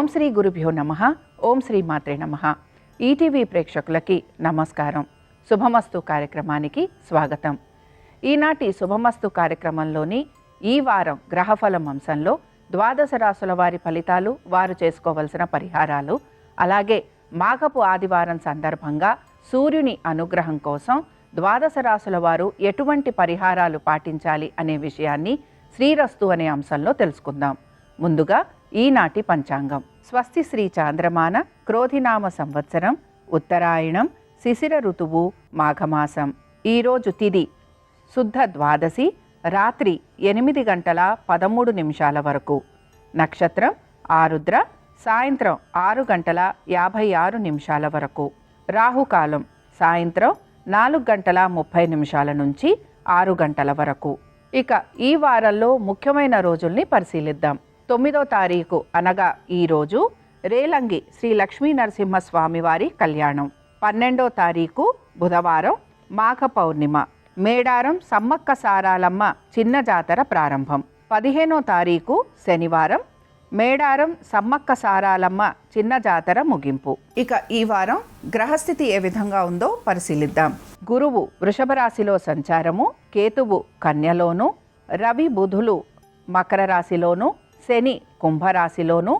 ఓం శ్రీ గురుభ్యో నమః. ఓం శ్రీ మాత్రే నమః. ఈటీవీ ప్రేక్షకులకి నమస్కారం. శుభమస్తు కార్యక్రమానికి స్వాగతం. ఈనాటి శుభమస్తు కార్యక్రమంలోని ఈ వారం గ్రహఫలం అంశంలో ద్వాదశ రాశుల వారి ఫలితాలు, వారు చేసుకోవలసిన పరిహారాలు, అలాగే మాఘపు ఆదివారం సందర్భంగా సూర్యుని అనుగ్రహం కోసం ద్వాదశ రాశుల వారు ఎటువంటి పరిహారాలు పాటించాలి అనే విషయాన్ని శ్రీరస్తు అనే అంశంలో తెలుసుకుందాం. ముందుగా ఈనాటి పంచాంగం. స్వస్తి శ్రీ చాంద్రమాన క్రోధినామ సంవత్సరం, ఉత్తరాయణం, శిశిర ఋతువు, మాఘమాసం. ఈరోజు తిథి శుద్ధ ద్వాదశి, రాత్రి 8:13 వరకు. నక్షత్రం ఆరుద్ర, సాయంత్రం 6:56 వరకు. రాహుకాలం సాయంత్రం 4:30 నుంచి 6 వరకు. ఇక ఈ వారంలో ముఖ్యమైన రోజుల్ని పరిశీలిద్దాం. 9వ తారీఖు అనగా ఈరోజు రేలంగి శ్రీ లక్ష్మీ నరసింహస్వామి వారి కళ్యాణం. 12వ తారీఖు బుధవారం మాఘ పౌర్ణిమ. మేడారం సమ్మక్క సారాలమ్మ చిన్న జాతర ప్రారంభం. 15వ తారీఖు శనివారం మేడారం సమ్మక్క సారాలమ్మ చిన్న జాతర ముగింపు. ఇక ఈ వారం గ్రహస్థితి ఏ విధంగా ఉందో పరిశీలిద్దాం. గురువు వృషభ రాశిలో సంచారము, కేతువు కన్యలోను, రవి బుధులు మకర రాశిలోను, శని కుంభరాశిలోను,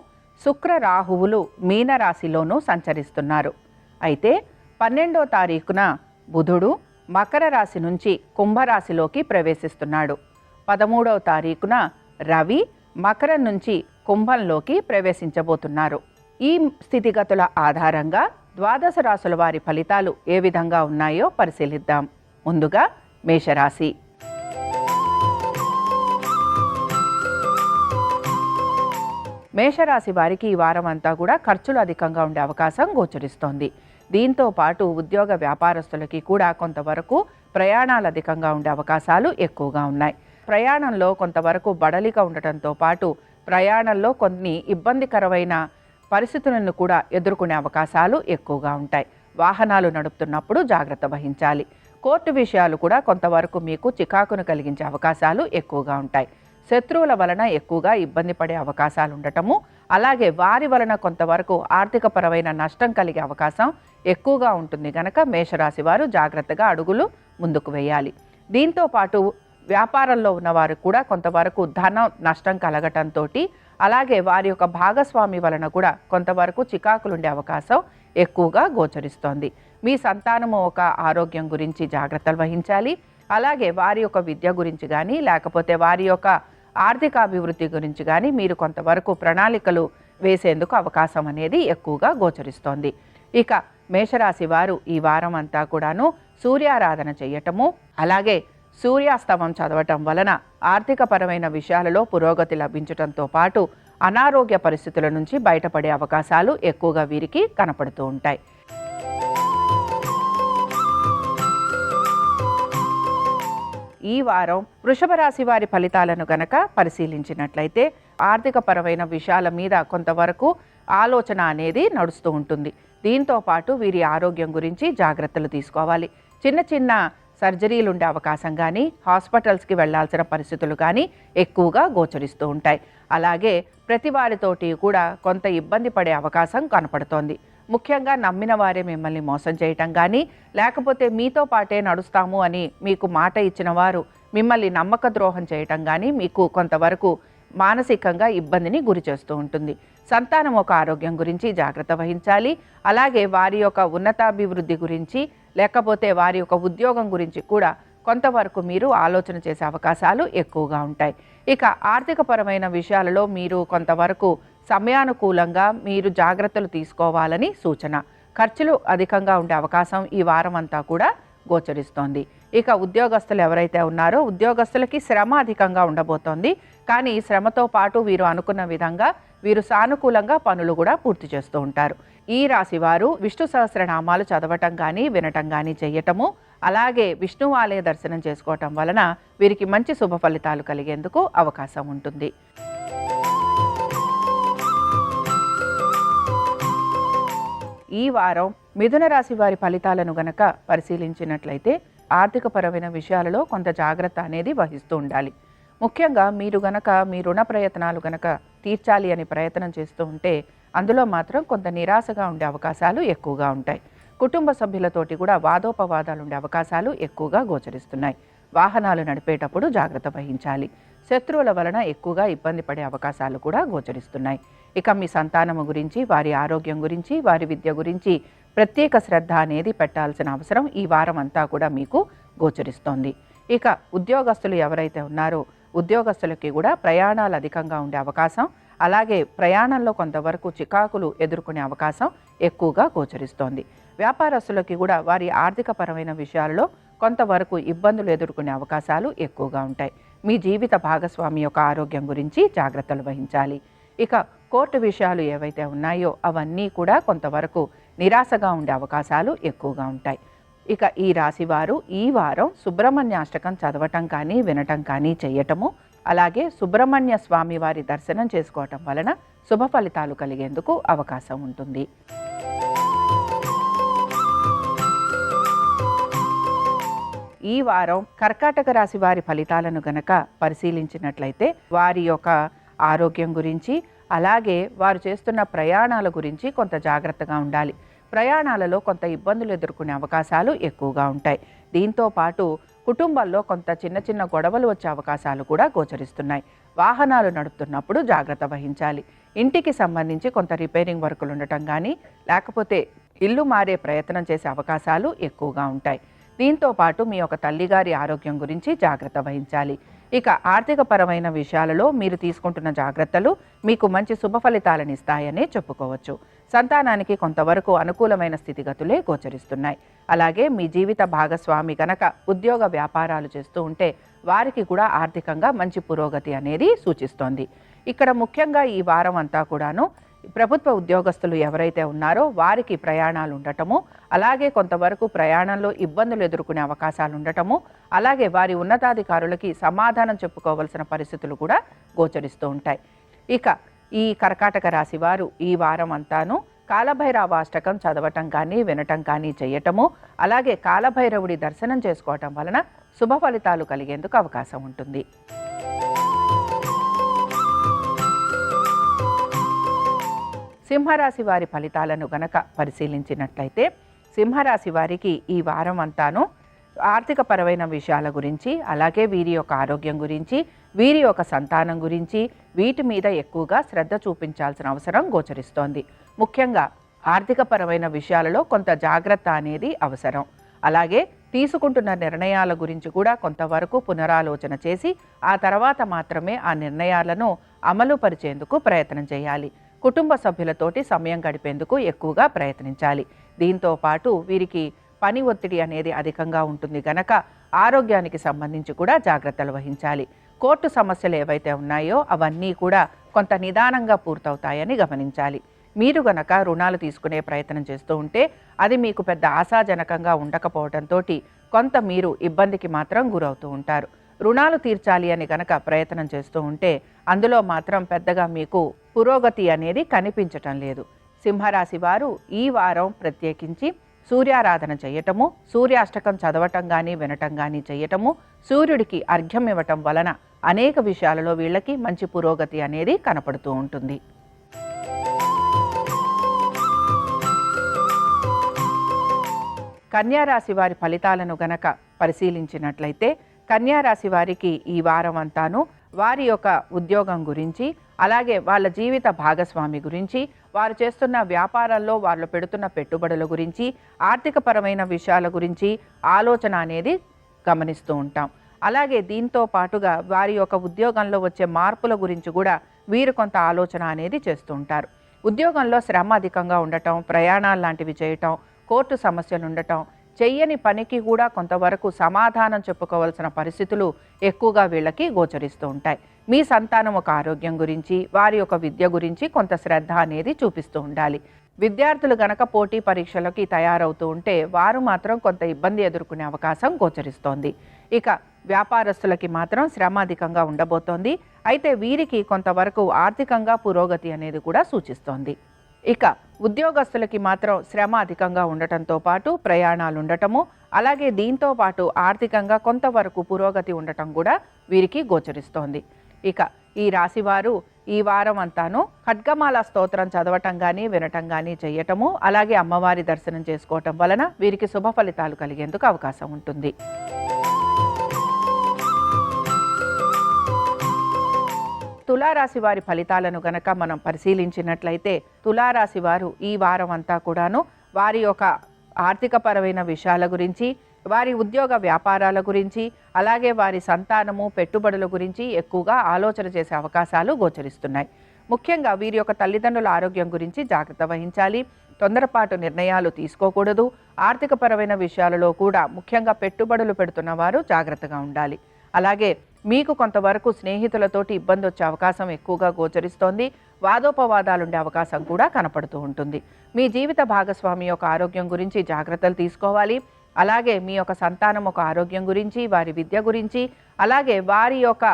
శుక్ర రాహువులు మీనరాశిలోనూ సంచరిస్తున్నారు. అయితే 12వ తారీఖున బుధుడు మకర రాశి నుంచి కుంభరాశిలోకి ప్రవేశిస్తున్నాడు. 13వ తారీఖున రవి మకరం నుంచి కుంభంలోకి ప్రవేశించబోతున్నారు. ఈ స్థితిగతుల ఆధారంగా ద్వాదశ రాశుల వారి ఫలితాలు ఏ విధంగా ఉన్నాయో పరిశీలిద్దాం. ముందుగా మేషరాశి. మేషరాశి వారికి ఈ వారం అంతా కూడా ఖర్చులు అధికంగా ఉండే అవకాశం గోచరిస్తోంది. దీంతో పాటు ఉద్యోగ వ్యాపారస్తులకి కూడా కొంతవరకు ప్రయాణాలు అధికంగా ఉండే అవకాశాలు ఎక్కువగా ఉన్నాయి. ప్రయాణంలో కొంతవరకు బడలిగా ఉండటంతో పాటు ప్రయాణంలో కొన్ని ఇబ్బందికరమైన పరిస్థితులను కూడా ఎదుర్కొనే అవకాశాలు ఎక్కువగా ఉంటాయి. వాహనాలు నడుపుతున్నప్పుడు జాగ్రత్త వహించాలి. కోర్టు విషయాలు కూడా కొంతవరకు మీకు చికాకును కలిగించే అవకాశాలు ఎక్కువగా ఉంటాయి. శత్రువుల వలన ఎక్కువగా ఇబ్బంది పడే అవకాశాలు ఉండటము, అలాగే వారి వలన కొంతవరకు ఆర్థికపరమైన నష్టం కలిగే అవకాశం ఎక్కువగా ఉంటుంది కనుక మేషరాశి వారు జాగ్రత్తగా అడుగులు ముందుకు వేయాలి. దీంతో పాటు వ్యాపారంలో ఉన్నవారు కూడా కొంతవరకు ధన నష్టం కలగటంతో, అలాగే వారి యొక్క భాగస్వామి వలన కూడా కొంతవరకు చికాకులుండే అవకాశం ఎక్కువగా గోచరిస్తోంది. మీ సంతానము ఒక ఆరోగ్యం గురించి జాగ్రత్తలు వహించాలి. అలాగే వారి యొక్క విద్య గురించి కానీ, లేకపోతే వారి యొక్క ఆర్థిక అభివృద్ధి గురించి కానీ మీరు కొంతవరకు ప్రణాళికలు వేసేందుకు అవకాశం అనేది ఎక్కువగా గోచరిస్తోంది. ఇక మేషరాశి వారు ఈ వారం అంతా కూడాను సూర్యారాధన చేయటము, అలాగే సూర్యాస్తమం చదవటం వలన ఆర్థికపరమైన విషయాలలో పురోగతి లభించటంతో పాటు అనారోగ్య పరిస్థితుల నుంచి బయటపడే అవకాశాలు ఎక్కువగా వీరికి కనపడుతూ ఉంటాయి. ఈ వారం వృషభ రాశి వారి ఫలితాలను గనక పరిశీలించినట్లయితే ఆర్థికపరమైన విషయాల మీద కొంతవరకు ఆలోచన అనేది నడుస్తూ ఉంటుంది. దీంతో పాటు వీరి ఆరోగ్యం గురించి జాగ్రత్తలు తీసుకోవాలి. చిన్న చిన్న సర్జరీలు ఉండే అవకాశం కానీ, హాస్పిటల్స్కి వెళ్లాల్సిన పరిస్థితులు కానీ ఎక్కువగా గోచరిస్తూ ఉంటాయి. అలాగే ప్రతి వారితోటి కూడా కొంత ఇబ్బంది పడే అవకాశం కనపడుతోంది. ముఖ్యంగా నమ్మిన వారే మిమ్మల్ని మోసం చేయటం కానీ, లేకపోతే మీతో పాటే నడుస్తాము అని మీకు మాట ఇచ్చిన వారు మిమ్మల్ని నమ్మక ద్రోహం చేయటం కానీ మీకు కొంతవరకు మానసికంగా ఇబ్బందిని గురి చేస్తూ ఉంటుంది. సంతానం ఒక ఆరోగ్యం గురించి జాగ్రత్త వహించాలి. అలాగే వారి యొక్క ఉన్నతాభివృద్ధి గురించి, లేకపోతే వారి యొక్క ఉద్యోగం గురించి కూడా కొంతవరకు మీరు ఆలోచన చేసే అవకాశాలు ఎక్కువగా ఉంటాయి. ఇక ఆర్థికపరమైన విషయాలలో మీరు కొంతవరకు సమయానుకూలంగా మీరు జాగ్రత్తలు తీసుకోవాలని సూచన. ఖర్చులు అధికంగా ఉండే అవకాశం ఈ వారం అంతా కూడా గోచరిస్తోంది. ఇక ఉద్యోగస్తులు ఎవరైతే ఉన్నారో ఉద్యోగస్తులకి శ్రమ అధికంగా ఉండబోతోంది. కానీ శ్రమతో పాటు వీరు అనుకున్న విధంగా వీరు సానుకూలంగా పనులు కూడా పూర్తి చేస్తూ ఉంటారు. ఈ రాశి వారు విష్ణు సహస్రనామాలు చదవటం కానీ, వినటం కానీ చేయటము, అలాగే విష్ణు ఆలయ దర్శనం చేసుకోవటం వలన వీరికి మంచి శుభ ఫలితాలు కలిగేందుకు అవకాశం ఉంటుంది. ఈ వారం మిథున రాశి వారి ఫలితాలను గనక పరిశీలించినట్లయితే ఆర్థికపరమైన విషయాలలో కొంత జాగ్రత్త అనేది వహిస్తూ ఉండాలి. ముఖ్యంగా మీరు గనక మీ రుణ ప్రయత్నాలు గనక తీర్చాలి అని ప్రయత్నం చేస్తూ ఉంటే అందులో మాత్రం కొంత నిరాశగా ఉండే అవకాశాలు ఎక్కువగా ఉంటాయి. కుటుంబ సభ్యులతోటి కూడా వాదోపవాదాలు ఉండే అవకాశాలు ఎక్కువగా గోచరిస్తున్నాయి. వాహనాలు నడిపేటప్పుడు జాగ్రత్త వహించాలి. శత్రువుల వలన ఎక్కువగా ఇబ్బంది పడే అవకాశాలు కూడా గోచరిస్తున్నాయి. ఇక మీ సంతానము గురించి, వారి ఆరోగ్యం గురించి, వారి విద్య గురించి ప్రత్యేక శ్రద్ధ అనేది పెట్టాల్సిన అవసరం ఈ వారం అంతా కూడా మీకు గోచరిస్తోంది. ఇక ఉద్యోగస్తులు ఎవరైతే ఉన్నారో ఉద్యోగస్తులకి కూడా ప్రయాణాలు అధికంగా ఉండే అవకాశం, అలాగే ప్రయాణంలో కొంతవరకు చికాకులు ఎదుర్కొనే అవకాశం ఎక్కువగా గోచరిస్తోంది. వ్యాపారస్తులకి కూడా వారి ఆర్థికపరమైన విషయాల్లో కొంతవరకు ఇబ్బందులు ఎదుర్కొనే అవకాశాలు ఎక్కువగా ఉంటాయి. మీ జీవిత భాగస్వామి యొక్క ఆరోగ్యం గురించి జాగ్రత్తలు వహించాలి. ఇక కోర్టు విషయాలు ఏవైతే ఉన్నాయో అవన్నీ కూడా కొంతవరకు నిరాశగా ఉండే అవకాశాలు ఎక్కువగా ఉంటాయి. ఇక ఈ రాశివారు ఈ వారం సుబ్రహ్మణ్యాష్టకం చదవటం కానీ వినటం కానీ చేయటము, అలాగే సుబ్రహ్మణ్య స్వామి వారి దర్శనం చేసుకోవటం వలన శుభ ఫలితాలు కలిగేందుకు అవకాశం ఉంటుంది. ఈ వారం కర్కాటక రాశి వారి ఫలితాలను గనక పరిశీలించినట్లయితే వారి యొక్క ఆరోగ్యం గురించి, అలాగే వారు చేస్తున్న ప్రయాణాల గురించి కొంత జాగ్రత్తగా ఉండాలి. ప్రయాణాలలో కొంత ఇబ్బందులు ఎదుర్కొనే అవకాశాలు ఎక్కువగా ఉంటాయి. దీంతో పాటు కుటుంబాల్లో కొంత చిన్న చిన్న గొడవలు వచ్చే అవకాశాలు కూడా గోచరిస్తున్నాయి. వాహనాలు నడుపుతున్నప్పుడు జాగ్రత్త వహించాలి. ఇంటికి సంబంధించి కొంత రిపేరింగ్ వర్కులు ఉండటం కానీ, లేకపోతే ఇల్లు మారే ప్రయత్నం చేసే అవకాశాలు ఎక్కువగా ఉంటాయి. దీంతో పాటు మీ యొక్క తల్లిగారి ఆరోగ్యం గురించి జాగ్రత్త వహించాలి. ఇక ఆర్థిక పరమైన విషయాలలో మీరు తీసుకుంటున్న జాగ్రత్తలు మీకు మంచి శుభ ఫలితాలను ఇస్తాయనే చెప్పుకోవచ్చు. సంతానానికి కొంతవరకు అనుకూలమైన స్థితిగతులే గోచరిస్తున్నాయి. అలాగే మీ జీవిత భాగస్వామి గనక ఉద్యోగ వ్యాపారాలు చేస్తూ ఉంటే వారికి కూడా ఆర్థికంగా మంచి పురోగతి అనేది సూచిస్తోంది. ఇక్కడ ముఖ్యంగా ఈ వారం అంతా కూడాను ప్రభుత్వ ఉద్యోగస్తులు ఎవరైతే ఉన్నారో వారికి ప్రయాణాలు ఉండటము, అలాగే కొంతవరకు ప్రయాణంలో ఇబ్బందులు ఎదుర్కొనే అవకాశాలు ఉండటము, అలాగే వారి ఉన్నతాధికారులకి సమాధానం చెప్పుకోవాల్సిన పరిస్థితులు కూడా గోచరిస్తూ ఉంటాయి. ఇక ఈ కర్కాటక రాశి వారు ఈ వారం అంతాను కాలభైరవాష్టకం చదవటం కానీ వినటం కానీ చేయటము, అలాగే కాలభైరవుడి దర్శనం చేసుకోవటం వలన శుభ ఫలితాలు కలిగేందుకు అవకాశం ఉంటుంది. సింహరాశి వారి ఫలితాలను గనక పరిశీలించినట్లయితే సింహరాశి వారికి ఈ వారం అంతాను ఆర్థిక పరమైన విషయాల గురించి, అలాగే వీరి యొక్క ఆరోగ్యం గురించి, వీరి యొక్క సంతానం గురించి, వీటి మీద ఎక్కువగా శ్రద్ధ చూపించాల్సిన అవసరం గోచరిస్తోంది. ముఖ్యంగా ఆర్థిక పరమైన విషయాలలో కొంత జాగ్రత్త అనేది అవసరం. అలాగే తీసుకుంటున్న నిర్ణయాల గురించి కూడా కొంతవరకు పునరాలోచన చేసి ఆ తర్వాత మాత్రమే ఆ నిర్ణయాలను అమలు పరిచేందుకు ప్రయత్నం చేయాలి. కుటుంబ సభ్యులతోటి సమయం గడిపేందుకు ఎక్కువగా ప్రయత్నించాలి. దీంతో పాటు వీరికి పని ఒత్తిడి అనేది అధికంగా ఉంటుంది గనక ఆరోగ్యానికి సంబంధించి కూడా జాగ్రత్తలు వహించాలి. కోర్టు సమస్యలు ఏవైతే ఉన్నాయో అవన్నీ కూడా కొంత నిదానంగా పూర్తవుతాయని గమనించాలి. మీరు గనక రుణాలు తీసుకునే ప్రయత్నం చేస్తూ ఉంటే అది మీకు పెద్ద ఆశాజనకంగా ఉండకపోవడంతో కొంత మీరు ఇబ్బందికి మాత్రం గురవుతూ ఉంటారు. రుణాలు తీర్చాలి అని గనక ప్రయత్నం చేస్తూ ఉంటే అందులో మాత్రం పెద్దగా మీకు పురోగతి అనేది కనిపించటం లేదు. సింహరాశి వారు ఈ వారం ప్రత్యేకించి సూర్యారాధన చేయటము, సూర్యాష్టకం చదవటం కానీ వినటం కానీ చేయటము, సూర్యుడికి అర్ఘ్యం ఇవ్వటం వలన అనేక విషయాలలో వీళ్ళకి మంచి పురోగతి అనేది కనపడుతూ ఉంటుంది. కన్యారాశి వారి ఫలితాలను గనక పరిశీలించినట్లయితే కన్యారాశి వారికి ఈ వారం అంతాను వారి యొక్క ఉద్యోగం గురించి, అలాగే వాళ్ళ జీవిత భాగస్వామి గురించి, వారు చేస్తున్న వ్యాపారాల్లో వాళ్ళు పెడుతున్న పెట్టుబడుల గురించి, ఆర్థికపరమైన విషయాల గురించి ఆలోచన అనేది గమనిస్తూ ఉంటాం. అలాగే దీంతో పాటుగా వారి యొక్క ఉద్యోగంలో వచ్చే మార్పుల గురించి కూడా వీరు కొంత ఆలోచన అనేది చేస్తూ ఉంటారు. ఉద్యోగంలో శ్రమ అధికంగా ఉండటం, ప్రయాణాలు లాంటివి చేయటం, కోర్టు సమస్యలు ఉండటం, చెయ్యని పనికి కూడా కొంతవరకు సమాధానం చెప్పుకోవాల్సిన పరిస్థితులు ఎక్కువగా వీళ్ళకి గోచరిస్తూ ఉంటాయి. మీ సంతానం ఒక ఆరోగ్యం గురించి, వారి యొక్క విద్య గురించి కొంత శ్రద్ధ అనేది చూపిస్తూ ఉండాలి. విద్యార్థులు గనక పోటీ పరీక్షలకి తయారవుతూ ఉంటే వారు మాత్రం కొంత ఇబ్బంది ఎదుర్కొనే అవకాశం గోచరిస్తోంది. ఇక వ్యాపారస్తులకి మాత్రం శ్రమ అధికంగా ఉండబోతోంది. అయితే వీరికి కొంతవరకు ఆర్థికంగా పురోగతి అనేది కూడా సూచిస్తోంది. ఇక ఉద్యోగస్తులకి మాత్రం శ్రమ అధికంగా ఉండటంతో పాటు ప్రయాణాలు ఉండటము, అలాగే దీంతో పాటు ఆర్థికంగా కొంతవరకు పురోగతి ఉండటం కూడా వీరికి గోచరిస్తోంది. ఇక ఈ రాశివారు ఈ వారం అంతాను ఖడ్గమాల స్తోత్రం చదవటం కానీ వినటం కానీ చేయటము, అలాగే అమ్మవారి దర్శనం చేసుకోవటం వలన వీరికి శుభ ఫలితాలు కలిగేందుకు అవకాశం ఉంటుంది. తులారాశి వారి ఫలితాలను గనక మనం పరిశీలించినట్లయితే తులారాశి వారు ఈ వారం అంతా కూడాను వారి యొక్క ఆర్థికపరమైన విషయాల గురించి, వారి ఉద్యోగ వ్యాపారాల గురించి, అలాగే వారి సంతానము పెట్టుబడుల గురించి ఎక్కువగా ఆలోచన చేసే అవకాశాలు గోచరిస్తున్నాయి. ముఖ్యంగా వీరి యొక్క తల్లిదండ్రుల ఆరోగ్యం గురించి జాగ్రత్త వహించాలి. తొందరపాటు నిర్ణయాలు తీసుకోకూడదు. ఆర్థికపరమైన విషయాలలో కూడా ముఖ్యంగా పెట్టుబడులు పెడుతున్న వారు జాగ్రత్తగా ఉండాలి. అలాగే మీకు కొంతవరకు స్నేహితులతోటి ఇబ్బంది వచ్చే అవకాశం ఎక్కువగా గోచరిస్తోంది. వాదోపవాదాలుండే అవకాశం కూడా కనపడుతూ ఉంటుంది. మీ జీవిత భాగస్వామి యొక్క ఆరోగ్యం గురించి జాగ్రత్తలు తీసుకోవాలి. అలాగే మీ యొక్క సంతానం ఒక ఆరోగ్యం గురించి, వారి విద్య గురించి, అలాగే వారి యొక్క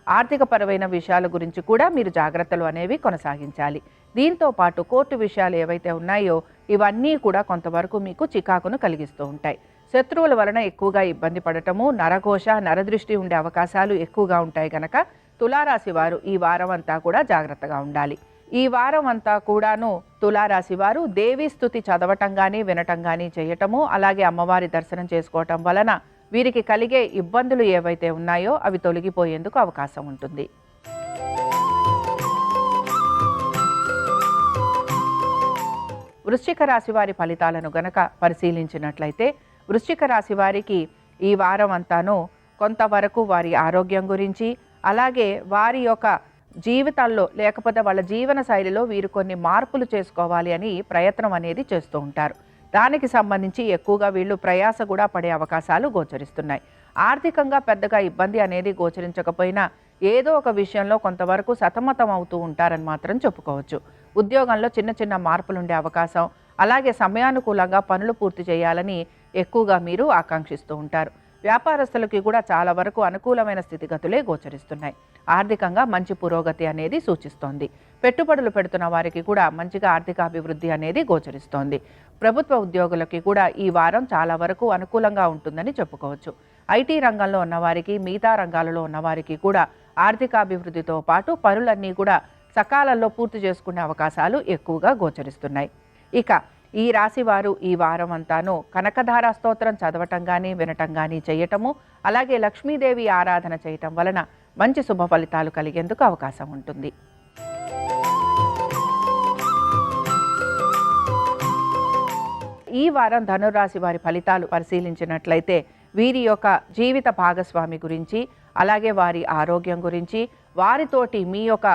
ఆర్థికపరమైన విషయాల గురించి కూడా మీరు జాగ్రత్తలు అనేవి కొనసాగించాలి. దీంతో పాటు కోర్టు విషయాలు ఏవైతే ఉన్నాయో ఇవన్నీ కూడా కొంతవరకు మీకు చికాకును కలిగిస్తూ ఉంటాయి. శత్రువుల వలన ఎక్కువగా ఇబ్బంది పడటము, నరఘోష, నరదృష్టి ఉండే అవకాశాలు ఎక్కువగా ఉంటాయి కనుక తులారాశి వారు ఈ వారం అంతా కూడా జాగ్రత్తగా ఉండాలి. ఈ వారం అంతా కూడాను తులారాశి వారు దేవీ స్తుతి చదవటం కానీ వినటం కానీ చేయటము, అలాగే అమ్మవారి దర్శనం చేసుకోవటం వలన వీరికి కలిగే ఇబ్బందులు ఏవైతే ఉన్నాయో అవి తొలగిపోయేందుకు అవకాశం ఉంటుంది. వృశ్చిక రాశి వారి ఫలితాలను గనక పరిశీలించినట్లయితే వృశ్చిక రాశి వారికి ఈ వారం అంతాను కొంతవరకు వారి ఆరోగ్యం గురించి, అలాగే వారి యొక్క జీవితాల్లో లేకపోతే వాళ్ళ జీవన శైలిలో వీరు కొన్ని మార్పులు చేసుకోవాలి అని ప్రయత్నం అనేది చేస్తూ ఉంటారు. దానికి సంబంధించి ఎక్కువగా వీళ్ళు ప్రయాస కూడా పడే అవకాశాలు గోచరిస్తున్నాయి. ఆర్థికంగా పెద్దగా ఇబ్బంది అనేది గోచరించకపోయినా ఏదో ఒక విషయంలో కొంతవరకు సతమతం అవుతూ ఉంటారని మాత్రం చెప్పుకోవచ్చు. ఉద్యోగంలో చిన్న చిన్న మార్పులు ఉండే అవకాశం, అలాగే సమయానుకూలంగా పనులు పూర్తి చేయాలని ఎక్కువగా మీరు ఆకాంక్షిస్తూ ఉంటారు. వ్యాపారస్తులకి కూడా చాలా వరకు అనుకూలమైన స్థితిగతులే గోచరిస్తున్నాయి. ఆర్థికంగా మంచి పురోగతి అనేది సూచిస్తోంది. పెట్టుబడులు పెడుతున్న వారికి కూడా మంచిగా ఆర్థిక అభివృద్ధి అనేది గోచరిస్తోంది. ప్రభుత్వ ఉద్యోగులకి కూడా ఈ వారం చాలా వరకు అనుకూలంగా ఉంటుందని చెప్పుకోవచ్చు. ఐటీ రంగంలో ఉన్నవారికి, మిగతా రంగాలలో ఉన్నవారికి కూడా ఆర్థికాభివృద్ధితో పాటు పనులన్నీ కూడా సకాలంలో పూర్తి చేసుకునే అవకాశాలు ఎక్కువగా గోచరిస్తున్నాయి. ఇక ఈ రాశి వారు ఈ వారం అంతాను కనకధార స్తోత్రం చదవటం కానీ వినటం కానీ చేయటము, అలాగే లక్ష్మీదేవి ఆరాధన చేయటం వలన మంచి శుభ ఫలితాలు కలిగేందుకు అవకాశం ఉంటుంది. ఈ వారం ధనురాశి వారి ఫలితాలు పరిశీలించినట్లయితే వీరి యొక్క జీవిత భాగస్వామి గురించి, అలాగే వారి ఆరోగ్యం గురించి, వారితోటి మీ యొక్క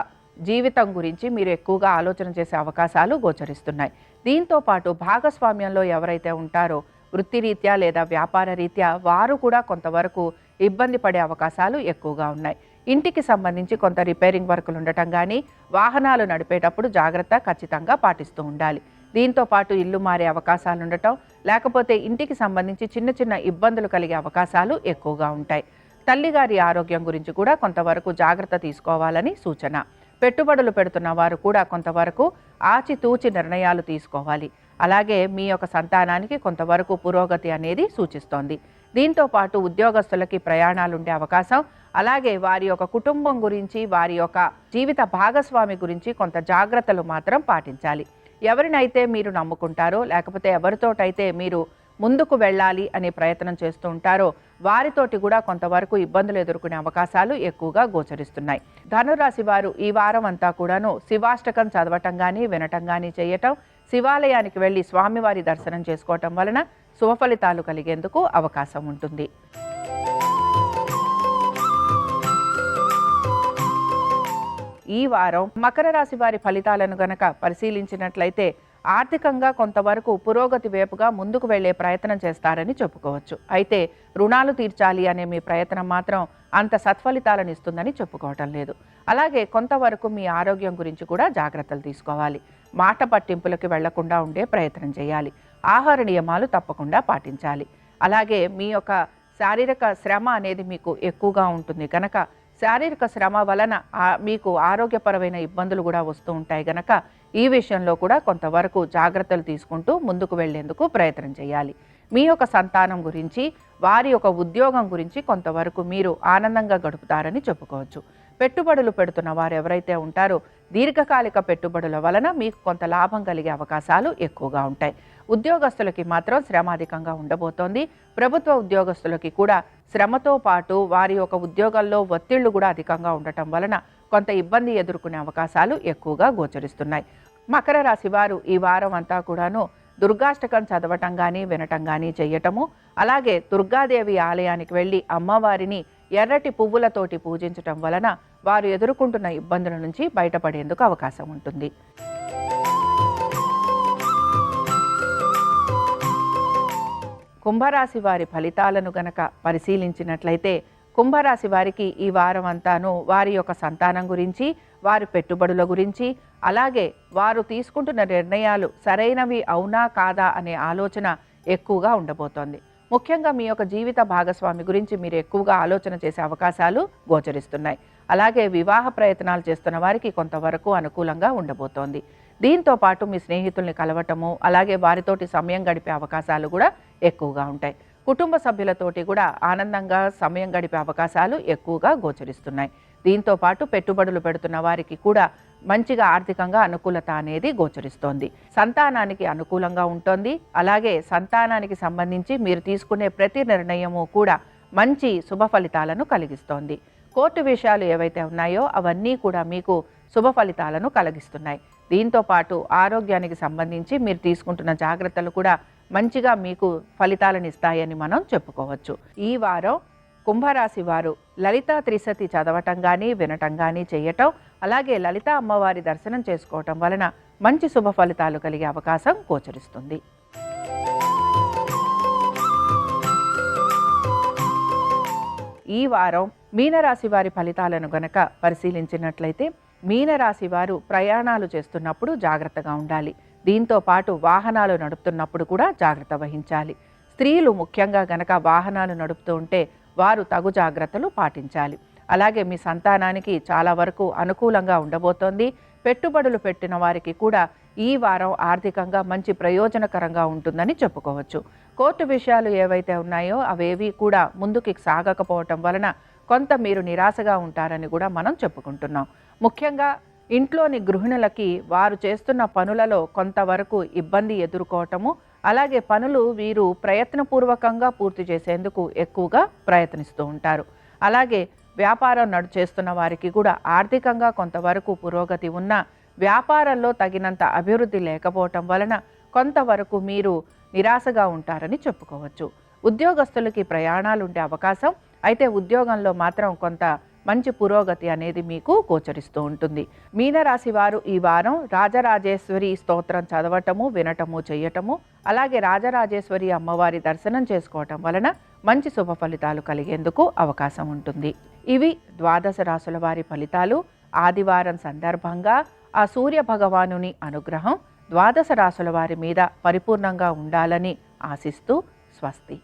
జీవితం గురించి మీరు ఎక్కువగా ఆలోచన చేసే అవకాశాలు గోచరిస్తున్నాయి. దీంతో పాటు భాగస్వామ్యంలో ఎవరైతే ఉంటారో వృత్తిరీత్యా లేదా వ్యాపార రీత్యా వారు కూడా కొంతవరకు ఇబ్బంది పడే అవకాశాలు ఎక్కువగా ఉన్నాయి. ఇంటికి సంబంధించి కొంత రిపేరింగ్ వర్కులు ఉండటం కానీ, వాహనాలు నడిపేటప్పుడు జాగ్రత్త ఖచ్చితంగా పాటిస్తూ ఉండాలి. దీంతో పాటు ఇల్లు మారే అవకాశాలు ఉండటం, లేకపోతే ఇంటికి సంబంధించి చిన్న చిన్న ఇబ్బందులు కలిగే అవకాశాలు ఎక్కువగా ఉంటాయి. తల్లిగారి ఆరోగ్యం గురించి కూడా కొంతవరకు జాగ్రత్త తీసుకోవాలని సూచన. పెట్టుబడులు పెడుతున్న వారు కూడా కొంతవరకు ఆచితూచి నిర్ణయాలు తీసుకోవాలి. అలాగే మీ యొక్క సంతానానికి కొంతవరకు పురోగతి అనేది సూచిస్తోంది. దీంతో పాటు ఉద్యోగస్తులకి ప్రయాణాలు ఉండే అవకాశం, అలాగే వారి యొక్క కుటుంబం గురించి, వారి యొక్క జీవిత భాగస్వామి గురించి కొంత జాగ్రత్తలు మాత్రం పాటించాలి. ఎవరినైతే మీరు నమ్ముకుంటారో, లేకపోతే ఎవరితోటైతే మీరు ముందుకు వెళ్ళాలి అనే ప్రయత్నం చేస్తూ ఉంటారో వారితోటి కూడా కొంతవరకు ఇబ్బందులు ఎదుర్కొనే అవకాశాలు ఎక్కువగా గోచరిస్తున్నాయి. ధనురాశి వారు ఈ వారం అంతా కూడాను శివాష్టకం చదవటం కానీ వినటం కానీ చేయటం, శివాలయానికి వెళ్ళి స్వామివారి దర్శనం చేసుకోవటం వలన శుభ ఫలితాలు కలిగేందుకు అవకాశం ఉంటుంది. ఈ వారం మకర రాశి వారి ఫలితాలను గనక పరిశీలించినట్లయితే ఆర్థికంగా కొంతవరకు పురోగతి వైపుగా ముందుకు వెళ్లే ప్రయత్నం చేస్తారని చెప్పుకోవచ్చు. అయితే రుణాలు తీర్చాలి అనే మీ ప్రయత్నం మాత్రం అంత సత్ఫలితాలను ఇస్తుందని చెప్పుకోవటం లేదు. అలాగే కొంతవరకు మీ ఆరోగ్యం గురించి కూడా జాగ్రత్తలు తీసుకోవాలి. మాట పట్టింపులకు వెళ్లకుండా ఉండే ప్రయత్నం చేయాలి. ఆహార నియమాలు తప్పకుండా పాటించాలి. అలాగే మీ యొక్క శారీరక శ్రమ అనేది మీకు ఎక్కువగా ఉంటుంది కనుక శారీరక శ్రమ వలన మీకు ఆరోగ్యపరమైన ఇబ్బందులు కూడా వస్తూ ఉంటాయి కనుక ఈ విషయంలో కూడా కొంతవరకు జాగ్రత్తలు తీసుకుంటూ ముందుకు వెళ్లేందుకు ప్రయత్నం చేయాలి. మీ యొక్క సంతానం గురించి, వారి యొక్క ఉద్యోగం గురించి కొంతవరకు మీరు ఆనందంగా గడుపుతారని చెప్పుకోవచ్చు. పెట్టుబడులు పెడుతున్న వారు ఎవరైతే ఉంటారో దీర్ఘకాలిక పెట్టుబడుల వలన మీకు కొంత లాభం కలిగే అవకాశాలు ఎక్కువగా ఉంటాయి. ఉద్యోగస్తులకి మాత్రం శ్రమ అధికంగా ఉండబోతోంది. ప్రభుత్వ ఉద్యోగస్తులకి కూడా శ్రమతో పాటు వారి యొక్క ఉద్యోగాల్లో ఒత్తిళ్లు కూడా అధికంగా ఉండటం వలన కొంత ఇబ్బంది ఎదుర్కొనే అవకాశాలు ఎక్కువగా గోచరిస్తున్నాయి. మకర రాశి వారు ఈ వారం అంతా కూడాను దుర్గాష్టకం చదవటం కానీ వినటం కానీ చేయటము, అలాగే దుర్గాదేవి ఆలయానికి వెళ్ళి అమ్మవారిని ఎర్రటి పువ్వులతోటి పూజించటం వలన వారు ఎదుర్కొంటున్న ఇబ్బందుల నుంచి బయటపడేందుకు అవకాశం ఉంటుంది. కుంభరాశి వారి ఫలితాలను గనక పరిశీలించినట్లయితే కుంభరాశి వారికి ఈ వారం అంతాను వారి యొక్క సంతానం గురించి, వారి పెట్టుబడుల గురించి, అలాగే వారు తీసుకుంటున్న నిర్ణయాలు సరైనవి అవునా కాదా అనే ఆలోచన ఎక్కువగా ఉండబోతోంది. ముఖ్యంగా మీ యొక్క జీవిత భాగస్వామి గురించి మీరు ఎక్కువగా ఆలోచన చేసే అవకాశాలు గోచరిస్తున్నాయి. అలాగే వివాహ ప్రయత్నాలు చేస్తున్న వారికి కొంతవరకు అనుకూలంగా ఉండబోతోంది. దీంతో పాటు మీ స్నేహితుల్ని కలవటము, అలాగే వారితోటి సమయం గడిపే అవకాశాలు కూడా ఎక్కువగా ఉంటాయి. కుటుంబ సభ్యులతోటి కూడా ఆనందంగా సమయం గడిపే అవకాశాలు ఎక్కువగా గోచరిస్తున్నాయి. దీంతో పాటు పెట్టుబడులు పెడుతున్న వారికి కూడా మంచిగా ఆర్థికంగా అనుకూలత అనేది గోచరిస్తోంది. సంతానానికి అనుకూలంగా ఉంటుంది. అలాగే సంతానానికి సంబంధించి మీరు తీసుకునే ప్రతి నిర్ణయము కూడా మంచి శుభ ఫలితాలను కలిగిస్తోంది. కోర్టు విషయాలు ఏవైతే ఉన్నాయో అవన్నీ కూడా మీకు శుభ ఫలితాలను కలిగిస్తున్నాయి. దీంతో పాటు ఆరోగ్యానికి సంబంధించి మీరు తీసుకుంటున్న జాగ్రత్తలు కూడా మంచిగా మీకు ఫలితాలను ఇస్తాయని మనం చెప్పుకోవచ్చు. ఈ వారం కుంభరాశి వారు లలితా త్రిశతి చదవటం కానీ వినటం కానీ చేయటం, అలాగే లలితా అమ్మవారి దర్శనం చేసుకోవటం వలన మంచి శుభ ఫలితాలు కలిగే అవకాశం గోచరిస్తుంది. ఈ వారం మీనరాశి వారి ఫలితాలను గనక పరిశీలించినట్లయితే మీనరాశి వారు ప్రయాణాలు చేస్తున్నప్పుడు జాగ్రత్తగా ఉండాలి. దీంతో పాటు వాహనాలు నడుపుతున్నప్పుడు కూడా జాగ్రత్త వహించాలి. స్త్రీలు ముఖ్యంగా గనక వాహనాలు నడుపుతూ ఉంటే వారు తగు జాగ్రత్తలు పాటించాలి. అలాగే మీ సంతానానికి చాలా వరకు అనుకూలంగా ఉండబోతోంది. పెట్టుబడులు పెట్టిన వారికి కూడా ఈ వారం ఆర్థికంగా మంచి ప్రయోజనకరంగా ఉంటుందని చెప్పుకోవచ్చు. కోర్టు విషయాలు ఏవైతే ఉన్నాయో అవేవి కూడా ముందుకి సాగకపోవటం వలన కొంత మీరు నిరాశగా ఉంటారని కూడా మనం చెప్పుకుంటున్నాం. ముఖ్యంగా ఇంట్లోని గృహిణులకి వారు చేస్తున్న పనులలో కొంతవరకు ఇబ్బంది ఎదుర్కోవటము, అలాగే పనులు వీరు ప్రయత్నపూర్వకంగా పూర్తి చేసేందుకు ఎక్కువగా ప్రయత్నిస్తూ ఉంటారు. అలాగే వ్యాపారం చేస్తున్న వారికి కూడా ఆర్థికంగా కొంతవరకు పురోగతి ఉన్న వ్యాపారంలో తగినంత అభివృద్ధి లేకపోవటం వలన కొంతవరకు మీరు నిరాశగా ఉంటారని చెప్పుకోవచ్చు. ఉద్యోగస్తులకి ప్రయాణాలు ఉండే అవకాశం, అయితే ఉద్యోగంలో మాత్రం కొంత మంచి పురోగతి అనేది మీకు గోచరిస్తూ ఉంటుంది. మీనరాశి వారు ఈ వారం రాజరాజేశ్వరి స్తోత్రం చదవటము, వినటము, చేయటము, అలాగే రాజరాజేశ్వరి అమ్మవారి దర్శనం చేసుకోవటం వలన మంచి శుభ ఫలితాలు కలిగేందుకు అవకాశం ఉంటుంది. ఇవి ద్వాదశ రాశుల వారి ఫలితాలు. ఆదివారం సందర్భంగా ఆ సూర్య భగవానుని అనుగ్రహం ద్వాదశ రాశుల వారి మీద పరిపూర్ణంగా ఉండాలని ఆశిస్తూ స్వస్తి.